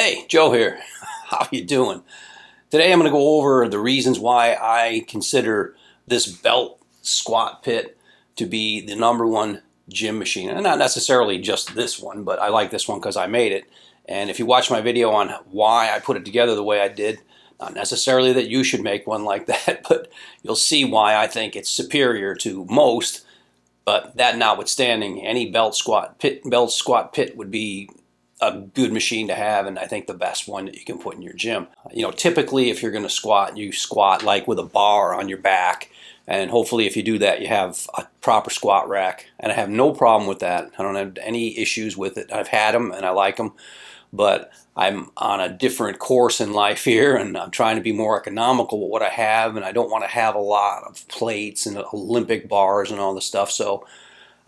Hey, Joe here. How you doing? Today I'm going to go over the reasons why I consider this belt squat pit to be the #1 gym machine. And not necessarily just this one, but I like this one because I made it. And if you watch my video on why I put it together the way I did, not necessarily that you should make one like that, but you'll see why I think it's superior to most. But that notwithstanding, any belt squat pit would be a good machine to have, and I think the best one that you can put in your gym. Typically if you're going to squat, you squat like with a bar on your back, and hopefully if you do that, you have a proper squat rack. And I have no problem with that. I don't have any issues with it. I've had them and I like them, but I'm on a different course in life here, and I'm trying to be more economical with what I have, and I don't want to have a lot of plates and Olympic bars and all this stuff. So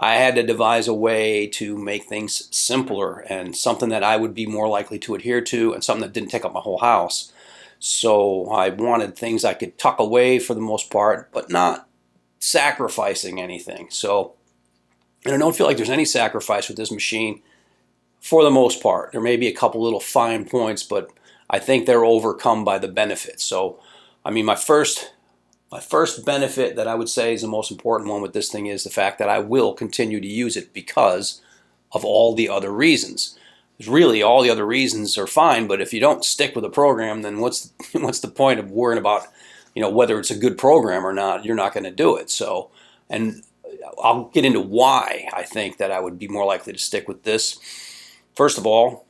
I had to devise a way to make things simpler and something that I would be more likely to adhere to, and something that didn't take up my whole house. So I wanted things I could tuck away for the most part, but not sacrificing anything. So, and I don't feel like there's any sacrifice with this machine for the most part. There may be a couple little fine points, but I think they're overcome by the benefits. So, I mean, my first benefit that I would say is the most important one with this thing is the fact that I will continue to use it because of all the other reasons. Really, all the other reasons are fine, but if you don't stick with a program, then what's the point of worrying about, whether it's a good program or not? You're not going to do it. So, and I'll get into why I think that I would be more likely to stick with this. First of all,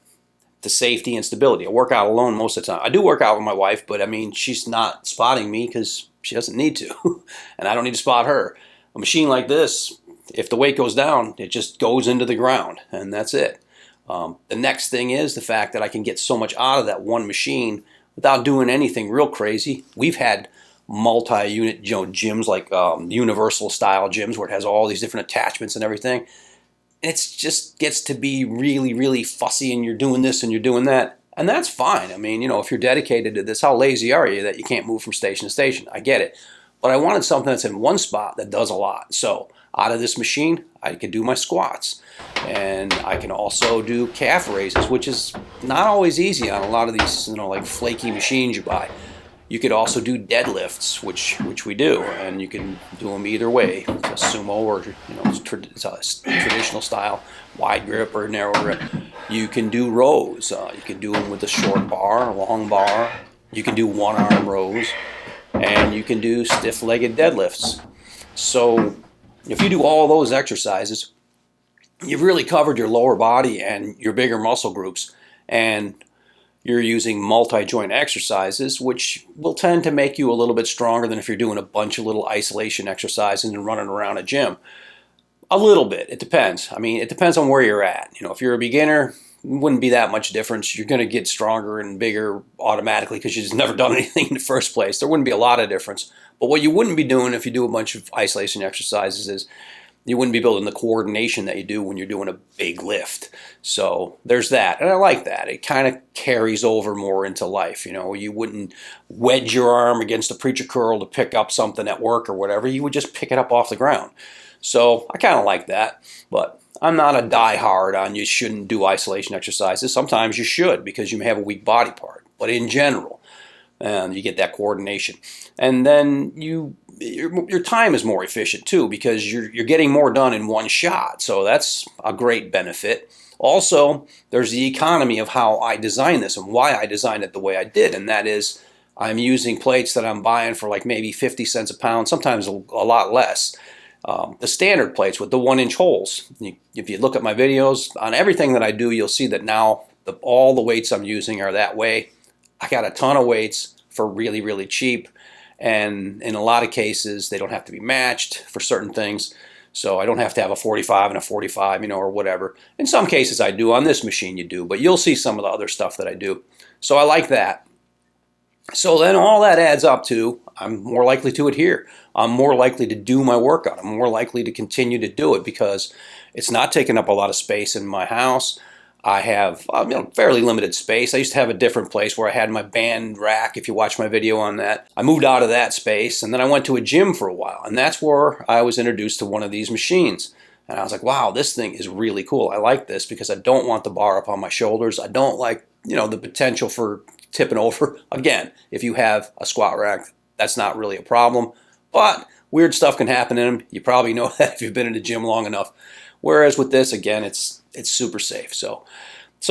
the safety and stability. I work out alone most of the time. I do work out with my wife, but I mean, she's not spotting me because she doesn't need to, and I don't need to spot her. A machine like this, if the weight goes down, it just goes into the ground, and that's it. The next thing is the fact that I can get so much out of that one machine without doing anything real crazy. We've had multi-unit gyms, like universal style gyms, where it has all these different attachments and everything. And it just gets to be really, really fussy, and you're doing this and you're doing that. And that's fine. I mean, if you're dedicated to this, how lazy are you that you can't move from station to station? I get it. But I wanted something that's in one spot that does a lot. So out of this machine, I can do my squats. And I can also do calf raises, which is not always easy on a lot of these, like flaky machines you buy. You could also do deadlifts, which we do, and you can do them either way, a sumo or traditional style, wide grip or narrow grip. You can do rows. You can do them with a short bar, a long bar. You can do one-arm rows, and you can do stiff-legged deadlifts. So if you do all those exercises, you've really covered your lower body and your bigger muscle groups, and you're using multi-joint exercises, which will tend to make you a little bit stronger than if you're doing a bunch of little isolation exercises and running around a gym. A little bit. It depends. I mean, it depends on where you're at. If you're a beginner, it wouldn't be that much difference. You're going to get stronger and bigger automatically because you've just never done anything in the first place. There wouldn't be a lot of difference. But what you wouldn't be doing if you do a bunch of isolation exercises is you wouldn't be building the coordination that you do when you're doing a big lift. So there's that. And I like that. It kind of carries over more into life. You wouldn't wedge your arm against a preacher curl to pick up something at work or whatever. You would just pick it up off the ground. So I kind of like that. But I'm not a die-hard on you shouldn't do isolation exercises. Sometimes you should because you may have a weak body part. But in general, you get that coordination. And then your time is more efficient too because you're getting more done in one shot. So that's a great benefit. Also, there's the economy of how I designed this and why I designed it the way I did. And that is I'm using plates that I'm buying for like maybe 50 cents a pound, sometimes a lot less. The standard plates with the 1-inch holes. If you look at my videos, on everything that I do, you'll see that now all the weights I'm using are that way. I got a ton of weights for really, really cheap. And in a lot of cases, they don't have to be matched for certain things. So I don't have to have a 45 and a 45, or whatever. In some cases I do. On this machine you do. But you'll see some of the other stuff that I do. So I like that. So then all that adds up to I'm more likely to adhere. I'm more likely to do my workout. I'm more likely to continue to do it because it's not taking up a lot of space in my house. I have fairly limited space. I used to have a different place where I had my band rack, if you watch my video on that. I moved out of that space, and then I went to a gym for a while, and that's where I was introduced to one of these machines. And I was like, wow, this thing is really cool. I like this because I don't want the bar up on my shoulders. I don't like the potential for tipping over. Again, if you have a squat rack, that's not really a problem, but weird stuff can happen in them. You probably know that if you've been in the gym long enough. Whereas with this, again, it's super safe. So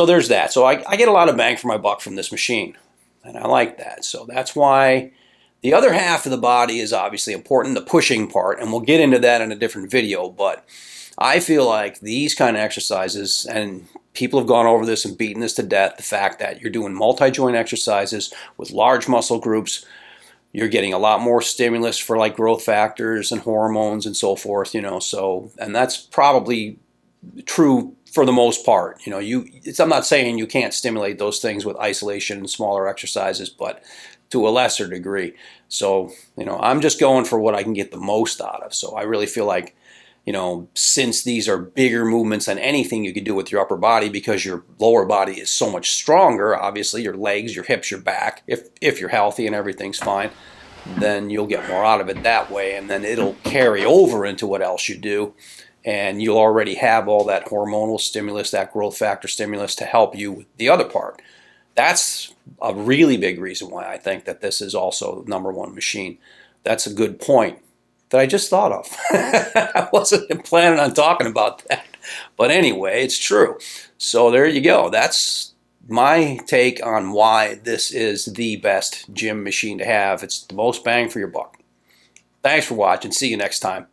there's that. So I get a lot of bang for my buck from this machine, and I like that. So that's why the other half of the body is obviously important, the pushing part, and we'll get into that in a different video. But I feel like these kind of exercises, and people have gone over this and beaten this to death, the fact that you're doing multi-joint exercises with large muscle groups, you're getting a lot more stimulus for like growth factors and hormones and so forth, so, and that's probably true for the most part. I'm not saying you can't stimulate those things with isolation and smaller exercises, but to a lesser degree. So, I'm just going for what I can get the most out of. So I really feel like, since these are bigger movements than anything you could do with your upper body, because your lower body is so much stronger, obviously your legs, your hips, your back, if you're healthy and everything's fine, then you'll get more out of it that way, and then it'll carry over into what else you do, and you'll already have all that hormonal stimulus, that growth factor stimulus to help you with the other part. That's a really big reason why I think that this is also the #1 machine. That's a good point that I just thought of. I wasn't planning on talking about that. But anyway, it's true. So there you go. That's my take on why this is the best gym machine to have. It's the most bang for your buck. Thanks for watching. See you next time.